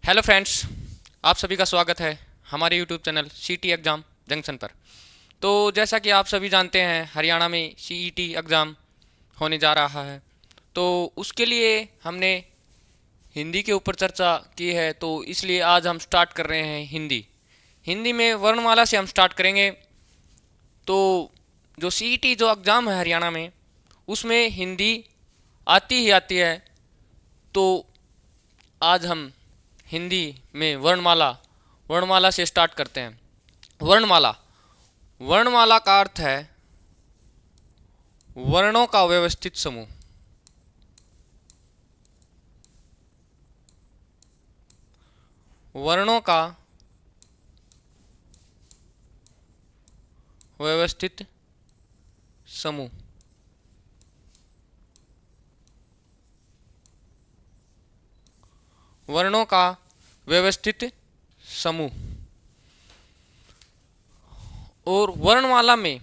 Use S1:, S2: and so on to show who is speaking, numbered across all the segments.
S1: Hello friends, आप सभी का स्वागत है हमारे यूट्यूब चैनल सीटी एग्ज़ाम जंक्शन पर। तो जैसा कि आप सभी जानते हैं, हरियाणा में सीईटी एग्ज़ाम होने जा रहा है। तो उसके लिए हमने हिंदी के ऊपर चर्चा की है, तो इसलिए आज हम स्टार्ट कर रहे हैं हिंदी। हिंदी में वर्णमाला से हम स्टार्ट करेंगे। तो जो सीईटी जो एग्ज़ाम है हरियाणा में, उसमें हिंदी आती ही आती है। तो आज हम हिंदी में वर्णमाला वर्णमाला से स्टार्ट करते हैं। वर्णमाला वर्णमाला का अर्थ है वर्णों का व्यवस्थित समूह। वर्णों का व्यवस्थित समूह। वर्णों का व्यवस्थित समूह। और वर्णमाला में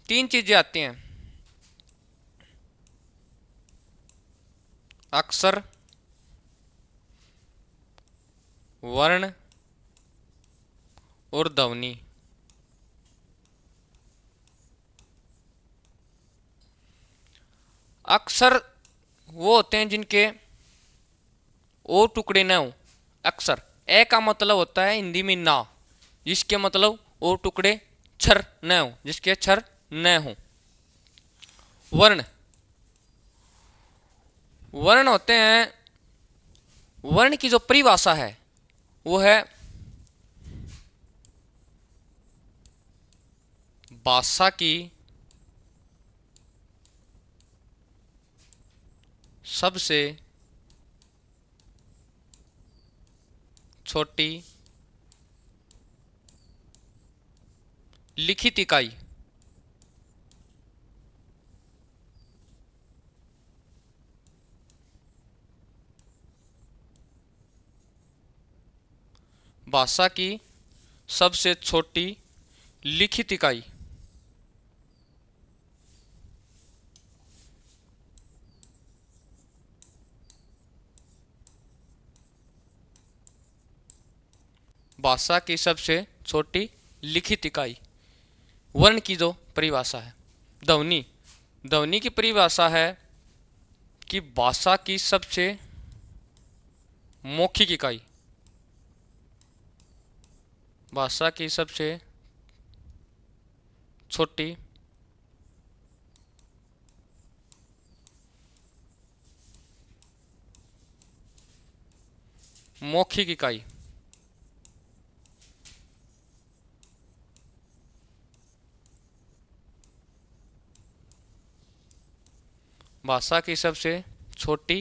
S1: तीन चीजें आती हैं: अक्षर, वर्ण और ध्वनि। अक्षर वो होते हैं जिनके ओ टुकड़े न हो। अक्षर ए का मतलब होता है हिंदी में ना, जिसके मतलब ओ टुकड़े छर न हो, जिसके अक्षर न हो। वर्ण वर्ण होते हैं, वर्ण की जो परिभाषा है वो है भाषा की सबसे छोटी लिखित इकाई। भाषा की सबसे छोटी लिखित इकाई। भाषा की सबसे छोटी लिखित इकाई। वर्ण की जो परिभाषा है। ध्वनि ध्वनि की परिभाषा है कि भाषा की सबसे मौखिक इकाई। भाषा की सबसे छोटी मौखिक इकाई। भाषा की सबसे छोटी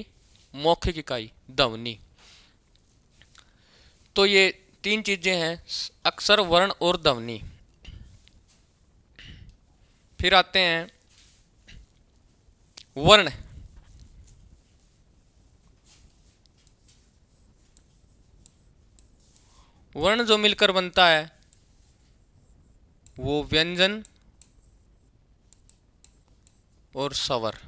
S1: मौखिक इकाई ध्वनि। तो ये तीन चीजें हैं: अक्षर, वर्ण और ध्वनि। फिर आते हैं वर्ण। वर्ण जो मिलकर बनता है वो व्यंजन और स्वर।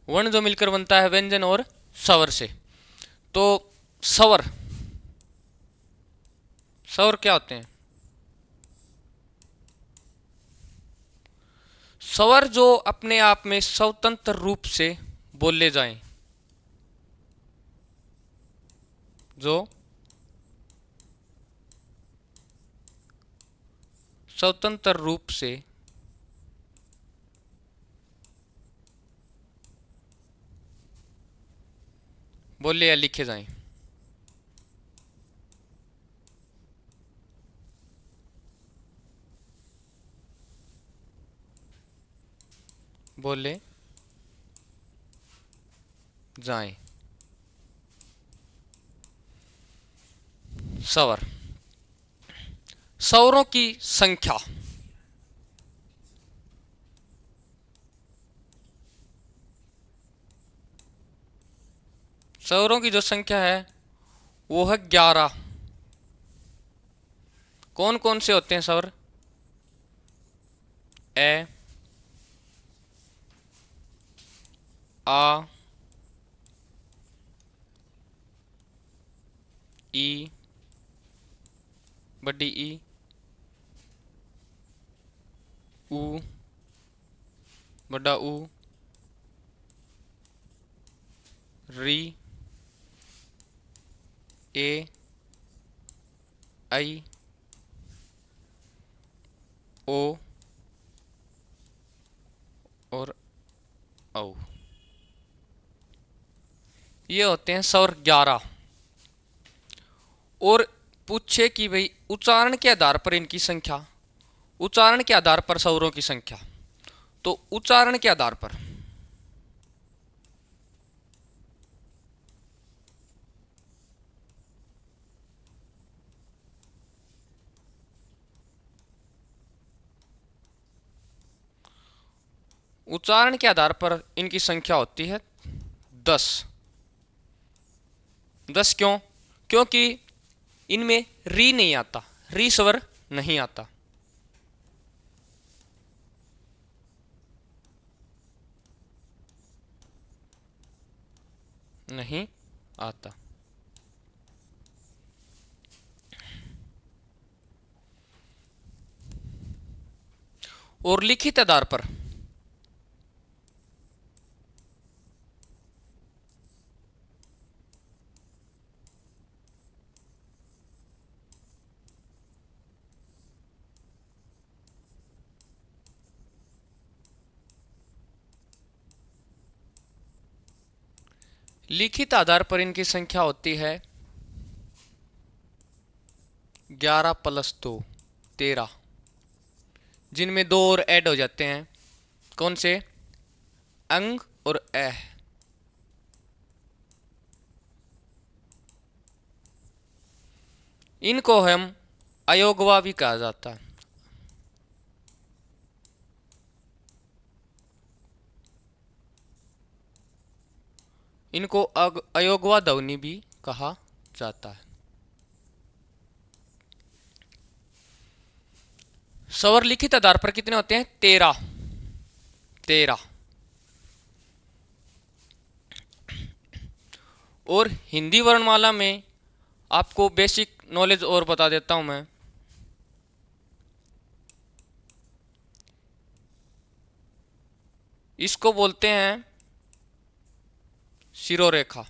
S1: वर्ण जो मिलकर बनता है व्यंजन और स्वर से। तो स्वर स्वर क्या होते हैं? स्वर जो अपने आप में स्वतंत्र रूप से बोले जाएं, जो स्वतंत्र रूप से बोले या लिखे जाएं। बोले जाएं। स्वर स्वरों की संख्या। स्वरों की जो संख्या है वो है 11। कौन कौन से होते हैं स्वर? ए, आ, ई, बड़ी ई, ऊ, बड़ा ऊ, री, ए, आई, ओ और औ। ये होते हैं स्वर 11। और पूछे कि भाई उच्चारण के आधार पर इनकी संख्या, उच्चारण के आधार पर स्वरों की संख्या। तो उच्चारण के आधार पर उच्चारण के आधार पर इनकी संख्या होती है 10। 10 क्यों? क्योंकि इनमें री नहीं आता, री स्वर नहीं आता। नहीं आता। और लिखित आधार पर लिखित आधार पर इनकी संख्या होती है 11 + 2 13, जिनमें 2 और ऐड हो जाते हैं। कौन से? अंग और ऐ। इनको हम अयोगवा भी कहा जाता है। इनको अयोगवा ध्वनि भी कहा जाता है। स्वर लिखित आधार पर कितने होते हैं? 13। 13। और हिंदी वर्णमाला में आपको बेसिक नॉलेज और बता देता हूं मैं। इसको बोलते हैं शिरोरेखा।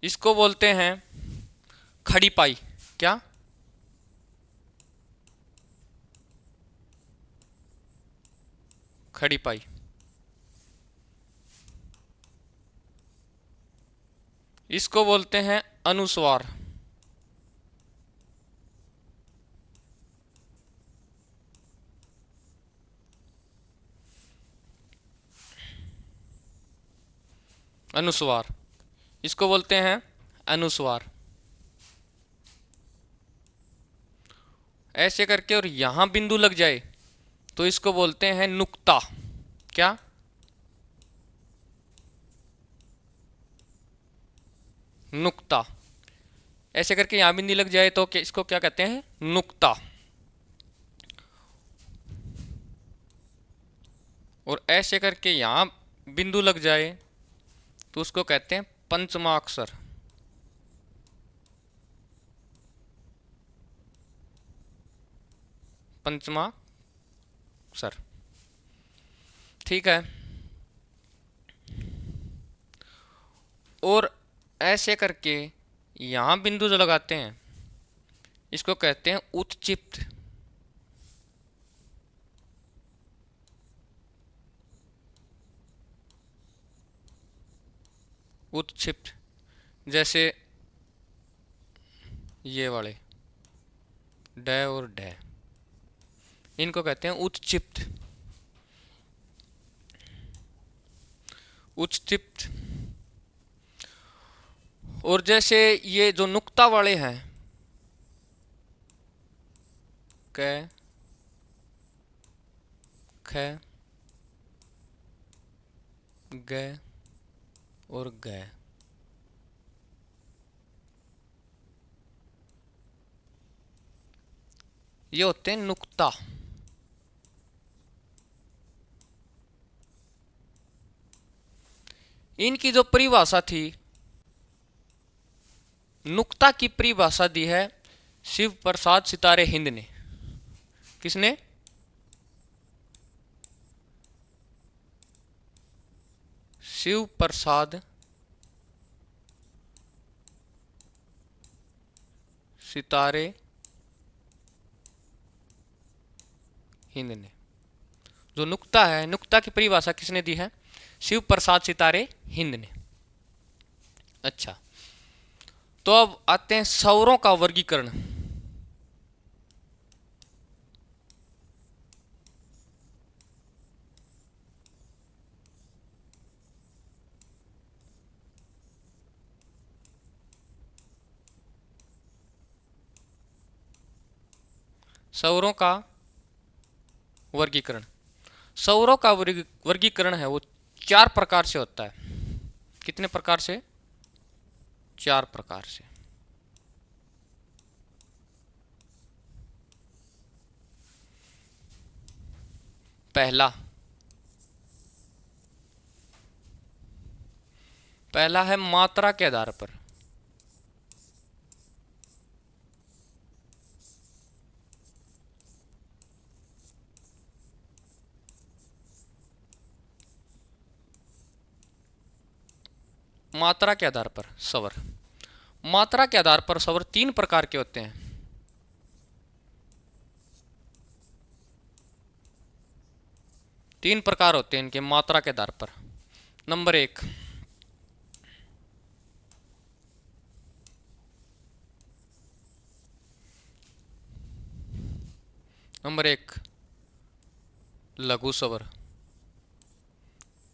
S1: इसको बोलते हैं खड़ी पाई। क्या? खड़ी पाई। इसको बोलते हैं अनुस्वार। अनुस्वार। इसको बोलते हैं अनुस्वार। ऐसे करके और यहां बिंदु लग जाए तो इसको बोलते हैं नुक्ता। क्या? नुक्ता। ऐसे करके यहां बिंदु लग जाए तो इसको क्या कहते हैं? नुक्ता। और ऐसे करके यहां बिंदु लग जाए तो उसको कहते हैं पंचमाक्षर। पंचमाक्षर। ठीक है। और ऐसे करके यहां बिंदु जो लगाते हैं इसको कहते हैं उत्क्षिप्त। उत्क्षिप्त। जैसे ये वाले ड और ढ, इनको कहते हैं उत्क्षिप्त। उत्क्षिप्त। और जैसे ये जो नुक्ता वाले हैं क, ख, ग और ग, ये होते हैं नुक्ता। इनकी जो परिभाषा थी, नुक्ता की परिभाषा दी है शिव प्रसाद सितारे हिंद ने। किसने? शिव प्रसाद सितारे हिंद ने। जो नुक्ता है, नुक्ता की परिभाषा किसने दी है? शिव प्रसाद सितारे हिंद ने। अच्छा, तो अब आते हैं सौरों का वर्गीकरण। सौरों का वर्गीकरण, सौरों का वर्गीकरण है वो 4 प्रकार से होता है। कितने प्रकार से? 4 प्रकार से। पहला है मात्रा के आधार पर। मात्रा के आधार पर सौर। मात्रा के आधार पर सौर 3 प्रकार के होते हैं। तीन प्रकार होते हैं इनके मात्रा के आधार पर। नंबर 1, लघु सौर,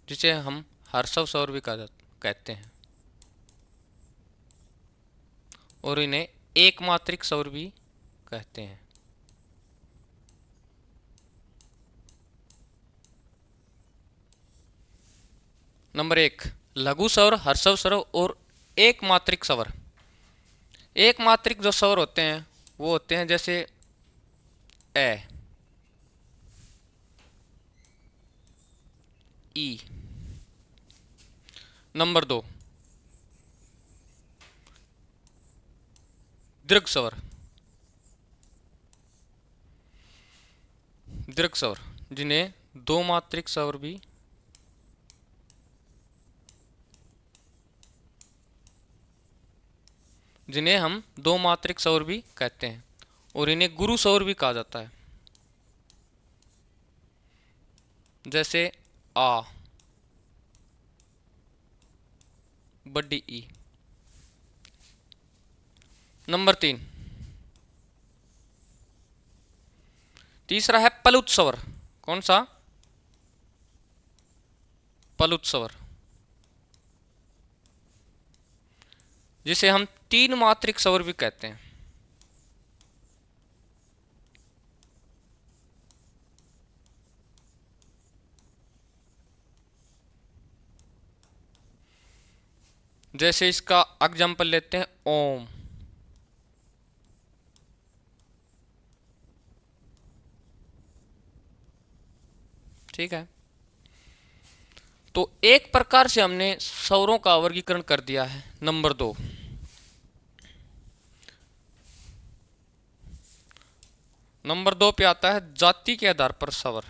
S1: जिसे हम हर्षव सौर भी कहते हैं, और इन्हें एकमात्रिक सौर भी कहते हैं। नंबर 1, लघु सौर, हर्षव सौर और एकमात्रिक सौर। एकमात्रिक जो सौर होते हैं वो होते हैं जैसे ए, ई। नंबर 2, दीर्घ सौर। दीर्घ सौर जिन्हें दो मात्रिक सौर भी जिन्हें हम दो मात्रिक सौर भी कहते हैं, और इन्हें गुरु सौर भी कहा जाता है, जैसे आ, बड़ी ई। नंबर 3, तीसरा है पलुत सौर। कौन सा? पलुत सौर, जिसे हम तीन मात्रिक सौर भी कहते हैं। जैसे इसका एग्जाम्पल लेते हैं ओम। ठीक है, तो एक प्रकार से हमने सौरों का वर्गीकरण कर दिया है। नंबर 2, पे आता है जाति के आधार पर सौर।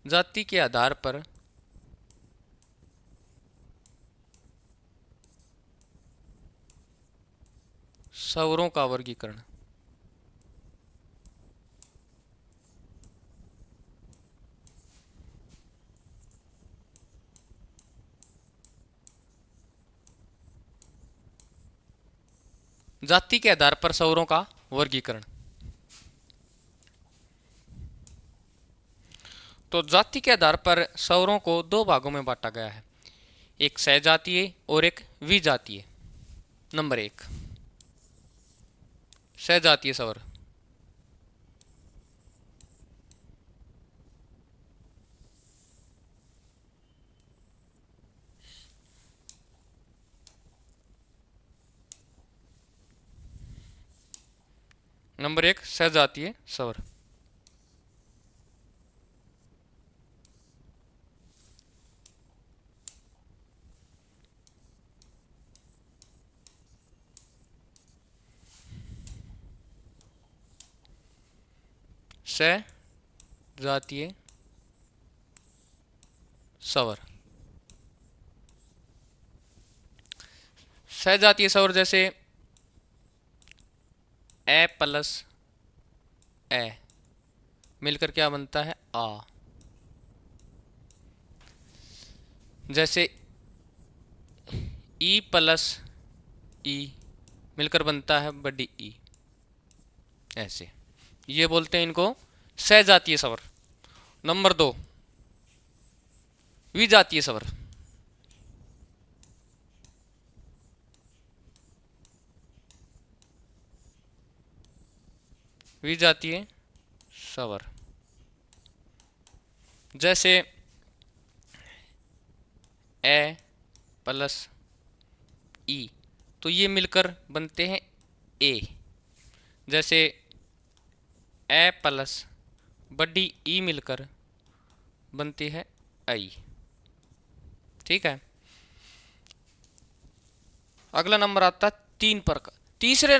S1: जाति के आधार पर सौरों का वर्गीकरण। जाति के आधार पर सौरों का वर्गीकरण। तो जाति के आधार पर सौरों को दो भागों में बांटा गया है, एक सहजातीय और एक विजातीय। नंबर 1, सहजातीय सौर। नंबर 1 सजातीय स्वर। सजातीय स्वर। सजातीय स्वर जैसे ए प्लस ए मिलकर क्या बनता है? आ। जैसे ई प्लस ई मिलकर बनता है बड़ी ई। ऐसे ये बोलते हैं इनको सजातीय स्वर। नंबर 2 विजातीय स्वर। विजातीय स्वर जैसे ए प्लस ई, तो ये मिलकर बनते हैं ए। जैसे ए प्लस बड़ी ई मिलकर बनती है आई। ठीक है। अगला नंबर आता है 3 पर का, तीसरे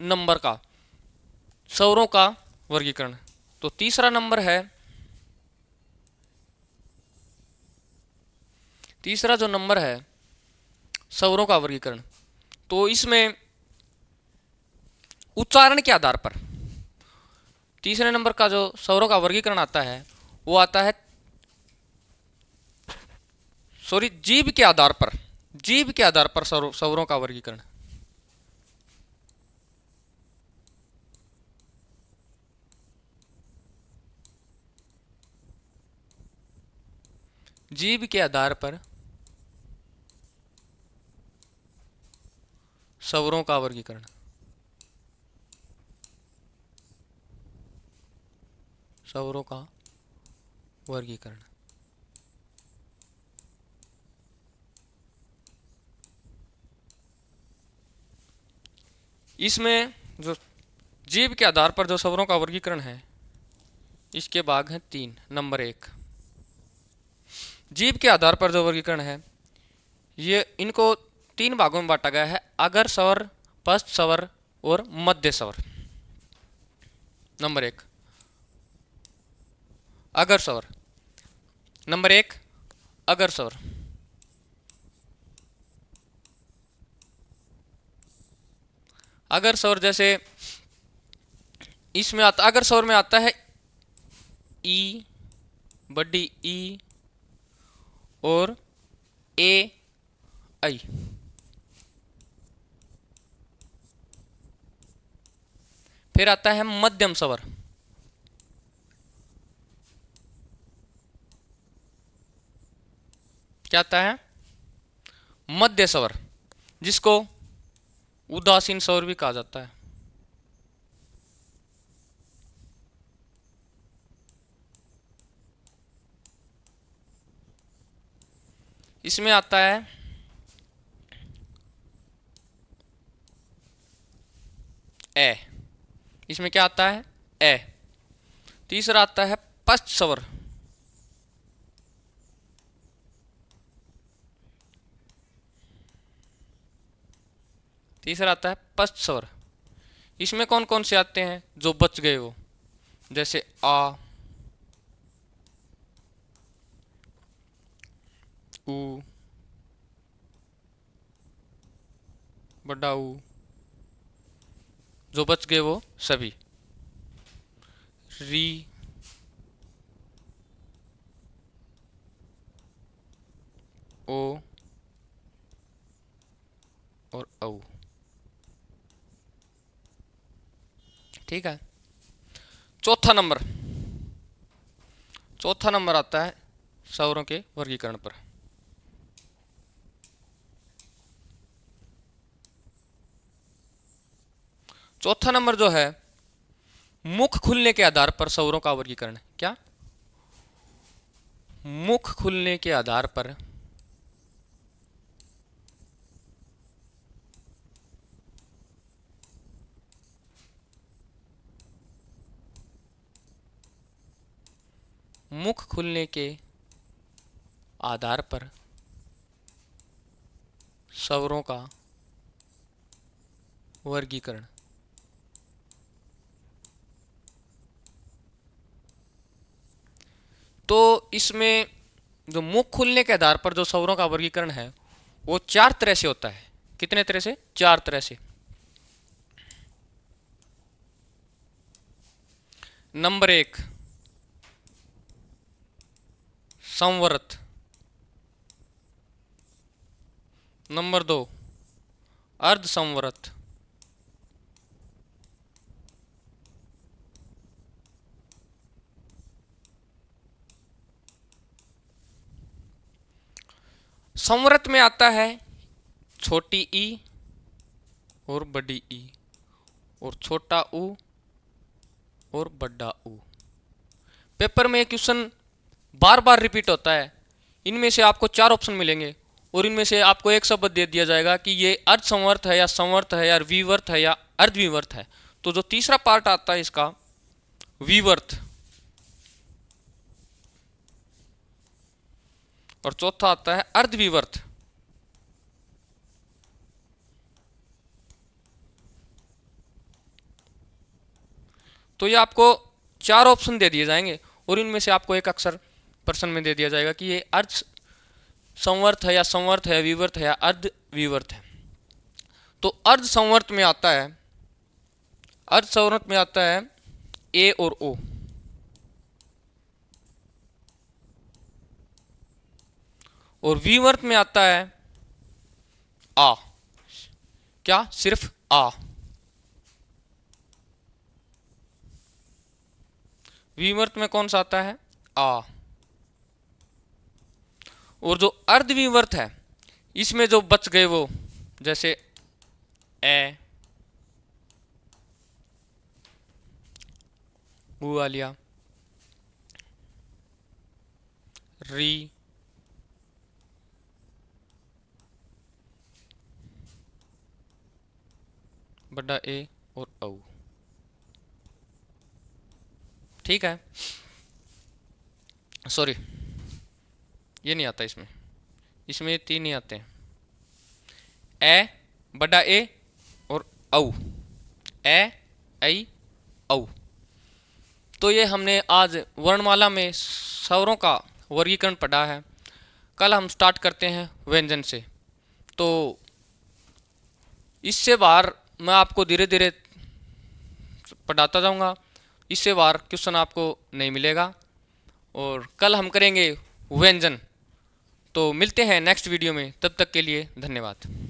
S1: नंबर का स्वरों का वर्गीकरण। तो तीसरा नंबर है, तीसरा जो नंबर है स्वरों का वर्गीकरण, तो इसमें उच्चारण के आधार पर तीसरे नंबर का जो स्वरों का वर्गीकरण आता है वो आता है जीभ के आधार पर। जीभ के आधार पर स्वरों का वर्गीकरण। जीभ के आधार पर स्वरों का वर्गीकरण। स्वरों का वर्गीकरण। इसमें जो जीभ के आधार पर जो स्वरों का वर्गीकरण है, इसके भाग हैं 3। नंबर 1 जीभ के आधार पर जो वर्गीकरण है, ये इनको 3 भागों में बांटा गया है: अगर स्वर, पश्च स्वर और मध्य स्वर। नंबर 1 अगर स्वर। नंबर 1 अगर स्वर। अगर स्वर जैसे इसमें आता, अगर स्वर में आता है ई, बड़ी ई और ए आई। फिर आता है मध्यम स्वर। क्या आता है? मध्य स्वर, जिसको उदासीन स्वर भी कहा जाता है। इसमें आता है ए। इसमें क्या आता है? ए। तीसरा आता है पश्च स्वर। तीसरा आता है पश्च स्वर। इसमें कौन कौन से आते हैं जो बच गए वो? जैसे आ, ऊ, बड़ा ऊ, जो बच गए वो सभी। री, ओ और औ। ठीक है। चौथा नंबर, चौथा नंबर आता है स्वरों के वर्गीकरण पर। चौथा नंबर जो है, मुख खुलने के आधार पर स्वरों का वर्गीकरण। क्या? मुख खुलने के आधार पर मुख खुलने के आधार पर स्वरों का वर्गीकरण। तो इसमें जो मुख खुलने के आधार पर जो स्वरों का वर्गीकरण है वो 4 तरह से होता है। कितने तरह से? 4 तरह से। नंबर 1 संवृत। नंबर 2 अर्ध संवृत। संवृत में आता है छोटी ई और बड़ी ई, और छोटा ऊ और बड़ा ऊ। पेपर में क्वेश्चन बार बार रिपीट होता है। इनमें से आपको 4 ऑप्शन मिलेंगे और इनमें से आपको एक शब्द दे दिया जाएगा कि ये अर्ध संवर्त है या संवर्त है या विवर्त है या अर्धविवर्त है। तो जो तीसरा पार्ट आता है इसका विवर्त, और चौथा आता है अर्धविवर्त। तो ये आपको 4 ऑप्शन दे दिए जाएंगे और इनमें से आपको एक अक्षर प्रश्न में दे दिया जाएगा कि ये अर्ध संवर्त है या संवर्त है, विवर्त है या अर्धविवर्त है। तो अर्ध संवर्त में आता है, अर्ध संवर्त में आता है ए और ओ। और विवर्त में आता है आ। क्या? सिर्फ आ। विवर्त में कौन सा आता है? आ। और जो अर्धविवर्त है इसमें जो बच गए वो जैसे ए, ऊ आ लिया, री, बड़ा ए और औ। ठीक है, सॉरी ये नहीं आता इसमें। इसमें 3 ही आते हैं, ए, बड़ा ए और औ। ए, ऐ, औ। तो ये हमने आज वर्णमाला में स्वरों का वर्गीकरण पढ़ा है। कल हम स्टार्ट करते हैं व्यंजन से। तो इससे बाहर मैं आपको धीरे धीरे पढ़ाता जाऊंगा। इससे बाहर क्वेश्चन आपको नहीं मिलेगा। और कल हम करेंगे व्यंजन। तो मिलते हैं नेक्स्ट वीडियो में, तब तक के लिए धन्यवाद।